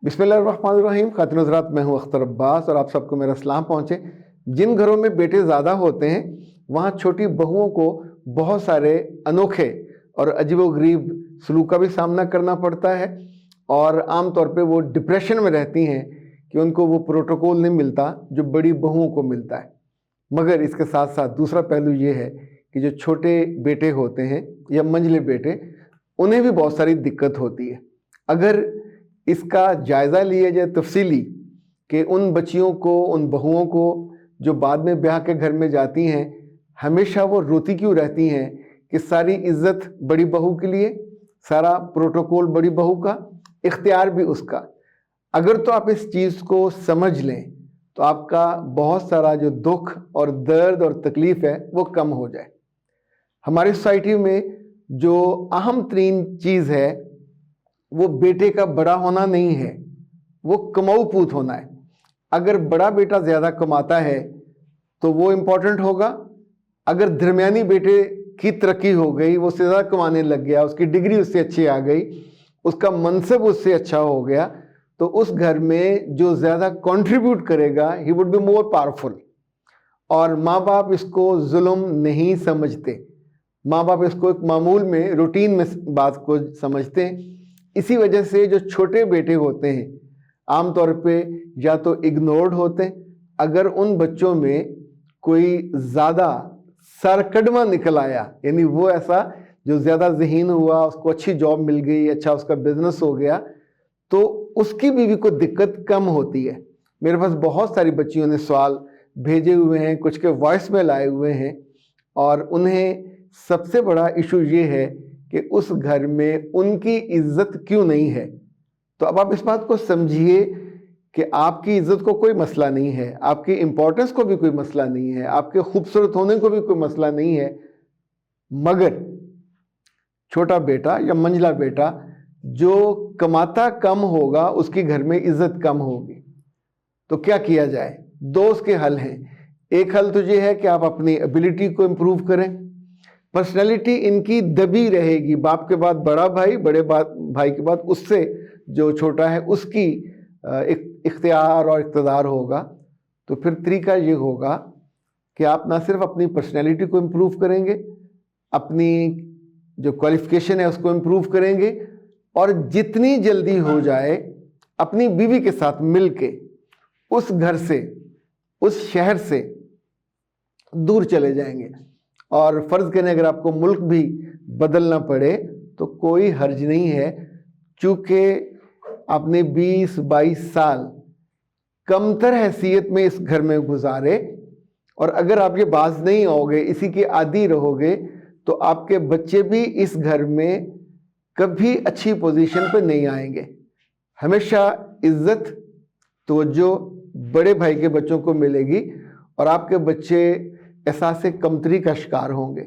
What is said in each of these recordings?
بسم اللہ الرحمن الرحیم۔ خاتون حضرات، میں ہوں اختر عباس اور آپ سب کو میرا سلام پہنچے۔ جن گھروں میں بیٹے زیادہ ہوتے ہیں وہاں چھوٹی بہوؤں کو بہت سارے انوکھے اور عجیب و غریب سلوک کا بھی سامنا کرنا پڑتا ہے، اور عام طور پہ وہ ڈپریشن میں رہتی ہیں کہ ان کو وہ پروٹوکول نہیں ملتا جو بڑی بہوؤں کو ملتا ہے۔ مگر اس کے ساتھ ساتھ دوسرا پہلو یہ ہے کہ جو چھوٹے بیٹے ہوتے ہیں یا منجلے بیٹے، انہیں بھی بہت ساری دقت ہوتی ہے۔ اگر اس کا جائزہ لیا جائے تفصیلی کہ ان بچیوں کو، ان بہوؤں کو جو بعد میں بیاہ کے گھر میں جاتی ہیں، ہمیشہ وہ روتی کیوں رہتی ہیں کہ ساری عزت بڑی بہو کے لیے، سارا پروٹوکول بڑی بہو کا، اختیار بھی اس کا۔ اگر تو آپ اس چیز کو سمجھ لیں تو آپ کا بہت سارا جو دکھ اور درد اور تکلیف ہے وہ کم ہو جائے۔ ہماری سوسائٹی میں جو اہم ترین چیز ہے وہ بیٹے کا بڑا ہونا نہیں ہے، وہ کماؤ پوت ہونا ہے۔ اگر بڑا بیٹا زیادہ کماتا ہے تو وہ امپورٹنٹ ہوگا۔ اگر درمیانی بیٹے کی ترقی ہو گئی، وہ سے زیادہ کمانے لگ گیا، اس کی ڈگری اس سے اچھی آ گئی، اس کا منصب اس سے اچھا ہو گیا، تو اس گھر میں جو زیادہ کنٹریبیوٹ کرے گا he would be more powerful. اور ماں باپ اس کو ظلم نہیں سمجھتے، ماں باپ اس کو ایک معمول میں، روٹین میں بات کو سمجھتے ہیں۔ اسی وجہ سے جو چھوٹے بیٹے ہوتے ہیں عام طور پہ یا تو اگنورڈ ہوتے ہیں، اگر ان بچوں میں کوئی زیادہ سرکڑما نکل آیا، یعنی وہ ایسا جو زیادہ ذہین ہوا، اس کو اچھی جاب مل گئی، اچھا اس کا بزنس ہو گیا، تو اس کی بیوی کو دقت کم ہوتی ہے۔ میرے پاس بہت ساری بچیوں نے سوال بھیجے ہوئے ہیں، کچھ کے وائس میل آئے ہوئے ہیں، اور انہیں سب سے بڑا ایشو یہ ہے کہ اس گھر میں ان کی عزت کیوں نہیں ہے۔ تو اب آپ اس بات کو سمجھیے کہ آپ کی عزت کو کوئی مسئلہ نہیں ہے، آپ کی امپورٹنس کو بھی کوئی مسئلہ نہیں ہے، آپ کے خوبصورت ہونے کو بھی کوئی مسئلہ نہیں ہے، مگر چھوٹا بیٹا یا منجلا بیٹا جو کماتا کم ہوگا اس کی گھر میں عزت کم ہوگی۔ تو کیا کیا جائے؟ دو اس کے حل ہیں۔ ایک حل تو یہ ہے کہ آپ اپنی ایبلٹی کو امپروو کریں۔ پرسنالٹی ان کی دبی رہے گی، باپ کے بعد بڑا بھائی، بڑے بھائی کے بعد اس سے جو چھوٹا ہے اس کی اختیار اور اقتدار ہوگا۔ تو پھر طریقہ یہ ہوگا کہ آپ نہ صرف اپنی پرسنالٹی کو امپروو کریں گے، اپنی جو کوالیفیکیشن ہے اس کو امپروو کریں گے، اور جتنی جلدی ہو جائے اپنی بیوی کے ساتھ مل کے اس گھر سے، اس شہر سے دور چلے جائیں گے۔ اور فرض کریں اگر آپ کو ملک بھی بدلنا پڑے تو کوئی حرج نہیں ہے، چونکہ آپ نے 20-22 سال کمتر حیثیت میں اس گھر میں گزارے، اور اگر آپ یہ باز نہیں آؤ گے، اسی کے عادی رہو گے، تو آپ کے بچے بھی اس گھر میں کبھی اچھی پوزیشن پہ نہیں آئیں گے۔ ہمیشہ عزت، توجہ بڑے بھائی کے بچوں کو ملے گی، اور آپ کے بچے احساس کمتری کا شکار ہوں گے۔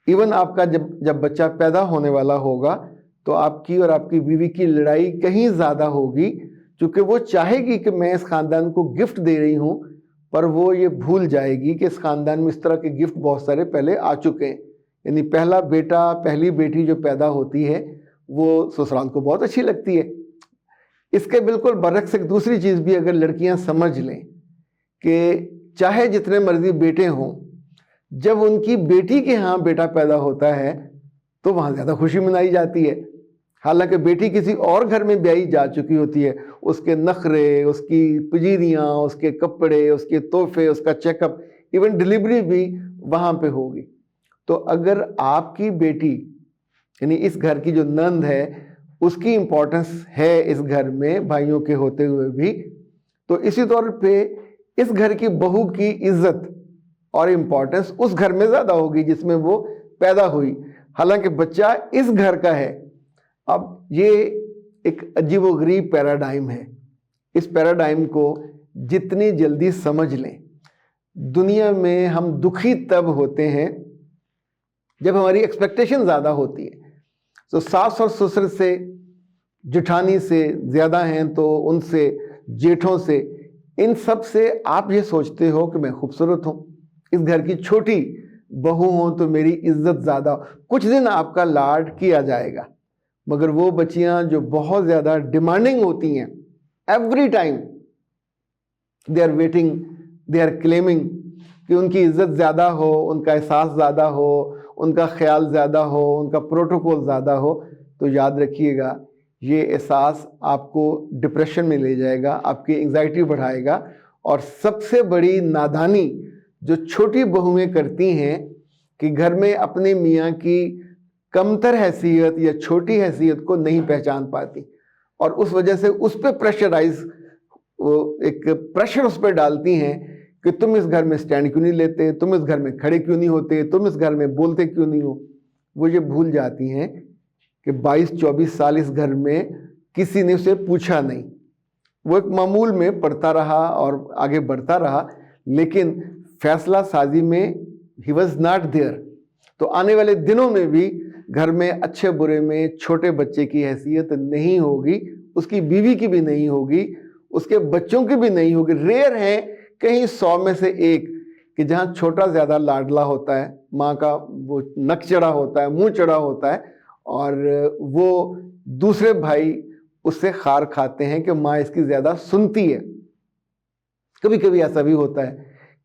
ایون آپ کا جب بچہ پیدا ہونے والا ہوگا تو آپ کی اور آپ کی بیوی کی لڑائی کہیں زیادہ ہوگی، چونکہ وہ چاہے گی کہ میں اس خاندان کو گفٹ دے رہی ہوں، پر وہ یہ بھول جائے گی کہ اس خاندان میں اس طرح کے گفٹ بہت سارے پہلے آ چکے ہیں۔ یعنی پہلا بیٹا، پہلی بیٹی جو پیدا ہوتی ہے وہ سسرال کو بہت اچھی لگتی ہے۔ اس کے بالکل برعکس ایک دوسری چیز بھی اگر لڑکیاں سمجھ لیں کہ چاہے جتنے مرضی بیٹے ہوں، جب ان کی بیٹی کے ہاں بیٹا پیدا ہوتا ہے تو وہاں زیادہ خوشی منائی جاتی ہے، حالانکہ بیٹی کسی اور گھر میں بیائی جا چکی ہوتی ہے۔ اس کے نخرے، اس کی پجیریاں، اس کے کپڑے، اس کے تحفے، اس کا چیک اپ، ایون ڈلیوری بھی وہاں پہ ہوگی۔ تو اگر آپ کی بیٹی، یعنی اس گھر کی جو نند ہے، اس کی امپورٹنس ہے اس گھر میں بھائیوں کے ہوتے ہوئے بھی، تو اسی طور پہ اس گھر کی بہو کی عزت اور امپورٹنس اس گھر میں زیادہ ہوگی جس میں وہ پیدا ہوئی، حالانکہ بچہ اس گھر کا ہے۔ اب یہ ایک عجیب و غریب پیراڈائم ہے۔ اس پیراڈائم کو جتنی جلدی سمجھ لیں، دنیا میں ہم دکھی تب ہوتے ہیں جب ہماری ایکسپیکٹیشن زیادہ ہوتی ہے۔ تو ساس اور سسر سے، جٹھانی سے زیادہ ہیں تو ان سے، جیٹھوں سے، ان سب سے آپ یہ سوچتے ہو کہ میں خوبصورت ہوں، اس گھر کی چھوٹی بہو ہوں تو میری عزت زیادہ، کچھ دن آپ کا لاڈ کیا جائے گا، مگر وہ بچیاں جو بہت زیادہ ڈیمانڈنگ ہوتی ہیں، every time they are waiting, they are claiming کہ ان کی عزت زیادہ ہو, ان کا احساس زیادہ ہو, ان کا خیال زیادہ ہو, ان کا پروٹوکول زیادہ ہو. تو یاد رکھیے گا یہ احساس آپ کو ڈپریشن میں لے جائے گا, آپ کی انگزائٹی بڑھائے گا. اور سب سے بڑی نادانی جو چھوٹی بہویں کرتی ہیں کہ گھر میں اپنے میاں کی کمتر حیثیت یا چھوٹی حیثیت کو نہیں پہچان پاتی, اور اس وجہ سے اس پہ پریشرائز, ایک پریشر اس پہ ڈالتی ہیں کہ تم اس گھر میں سٹینڈ کیوں نہیں لیتے, تم اس گھر میں کھڑے کیوں نہیں ہوتے, تم اس گھر میں بولتے کیوں نہیں ہو. وہ یہ بھول جاتی ہیں کہ 22-24 سال اس گھر میں کسی نے اسے پوچھا نہیں. وہ ایک معمول میں پڑھتا رہا اور آگے بڑھتا رہا, لیکن فیصلہ سازی میں ہی واز ناٹ دیئر. تو آنے والے دنوں میں بھی گھر میں اچھے برے میں چھوٹے بچے کی حیثیت نہیں ہوگی, اس کی بیوی کی بھی نہیں ہوگی, اس کے بچوں کی بھی نہیں ہوگی. ریئر ہیں کہیں 100 میں سے ایک کہ جہاں چھوٹا زیادہ لاڈلا ہوتا ہے, ماں کا وہ نک چڑھا ہوتا ہے, منہ چڑھا ہوتا ہے, اور وہ دوسرے بھائی اس سے خار کھاتے ہیں کہ ماں اس کی زیادہ سنتی ہے. کبھی کبھی ایسا بھی ہوتا ہے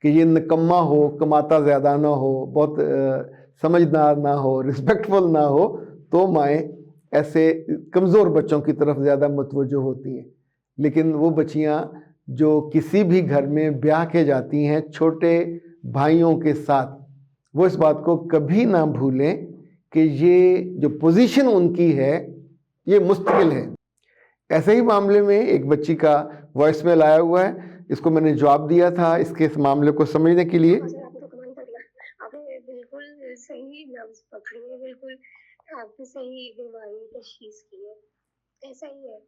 کہ یہ نکما ہو, کماتا زیادہ نہ ہو, بہت سمجھدار نہ ہو, رسپیکٹفل نہ ہو, تو مائیں ایسے کمزور بچوں کی طرف زیادہ متوجہ ہوتی ہیں. لیکن وہ بچیاں جو کسی بھی گھر میں بیاہ کے جاتی ہیں چھوٹے بھائیوں کے ساتھ, وہ اس بات کو کبھی نہ بھولیں کہ یہ جو پوزیشن ان کی ہے یہ مستقل ہے. ایسے ہی معاملے میں ایک بچی کا وائس میل آیا ہوا ہے, اس کو میں نے جواب دیا تھا اس کے اس معاملے کو سمجھنے کے لیے. آپ نے بالکل صحیح لفظ پکڑی ہے, بالکل آپ نے صحیح بیماری تشخیص کی ہے. ایسا ہی ہے,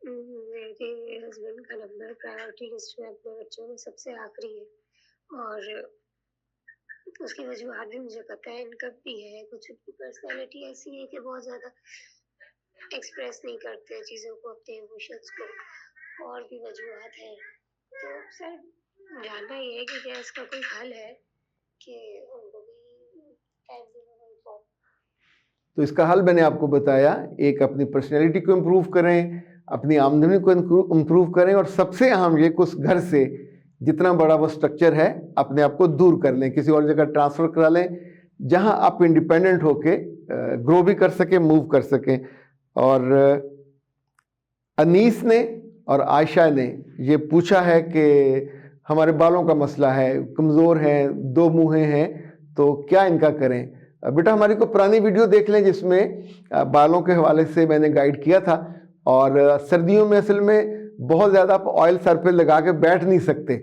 میرے ہسبینڈ کا نمبر پرائیورٹی لسٹ میں اپنے بچوں میں سب سے آخری ہے, اور اس کی وجوہات بھی مجھے پتہ ہے, ان کا بھی ہے. کچھ ان کی پرسنالٹی ایسی ہے کہ بہت زیادہ ایکسپریس نہیں کرتے چیزوں کو, اپنے ایموشنس کو, اور بھی وجوہات ہیں. تو سر جاننا یہ ہے کہ کیا اس کا کوئی حل ہے کہ ان کو بھی ٹائم دینا ہوگا. تو اس کا حل میں نے آپ کو بتایا, ایک اپنی پرسنالٹی کو امپروو کریں, اپنی آمدنی کو امپروو کریں, اور سب سے اہم یہ کہ اس گھر سے جتنا بڑا وہ سٹرکچر ہے اپنے آپ کو دور کر لیں, کسی اور جگہ ٹرانسفر کرا لیں جہاں آپ انڈیپینڈنٹ ہو کے گرو بھی کر سکیں, موو کر سکیں. اور انیس نے اور عائشہ نے یہ پوچھا ہے کہ ہمارے بالوں کا مسئلہ ہے, کمزور ہیں, 2 منہیں ہیں, تو کیا ان کا کریں. بیٹا ہماری کو پرانی ویڈیو دیکھ لیں جس میں بالوں کے حوالے سے میں نے گائیڈ کیا تھا. اور سردیوں میں اصل میں بہت زیادہ آپ آئل سر پہ لگا کے بیٹھ نہیں سکتے.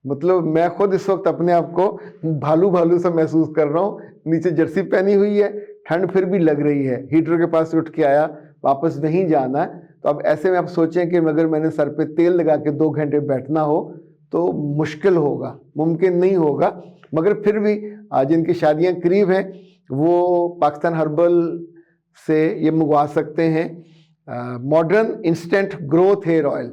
مطلب میں خود اس وقت اپنے آپ کو بھالو بھالو سا محسوس کر رہا ہوں. نیچے جرسی پہنی ہوئی ہے, ٹھنڈ پھر بھی لگ رہی ہے, ہیٹر کے پاس اٹھ کے آیا, واپس نہیں جانا ہے. تو اب ایسے میں آپ سوچیں کہ اگر میں نے سر پہ تیل لگا کے 2 گھنٹے بیٹھنا ہو تو مشکل ہوگا, ممکن نہیں ہوگا. مگر پھر بھی جن کی شادیاں قریب ہیں وہ پاکستان ہربل سے یہ منگوا سکتے ہیں modern instant growth hair oil,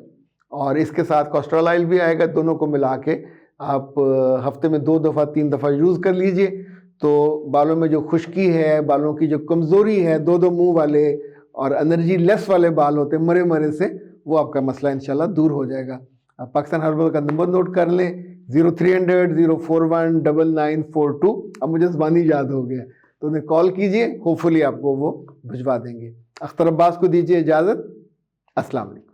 اور اس کے ساتھ کوسٹرول آئل بھی آئے گا. دونوں کو ملا کے آپ ہفتے میں 2 دفعہ 3 دفعہ یوز کر لیجئے, تو بالوں میں جو خشکی ہے, بالوں کی جو کمزوری ہے, 2 منہ والے اور انرجی لیس والے بال ہوتے ہیں مرے مرے سے, وہ آپ کا مسئلہ انشاءاللہ دور ہو جائے گا. آپ پاکستان ہربل کا نمبر نوٹ کر لیں, 0300-041-9942. اب مجھے زبانی یاد ہو گیا, تو انہیں کال کیجئے, ہوپ فلی آپ کو وہ بھجوا دیں گے. اختر عباس کو دیجئے اجازت. السلام علیکم.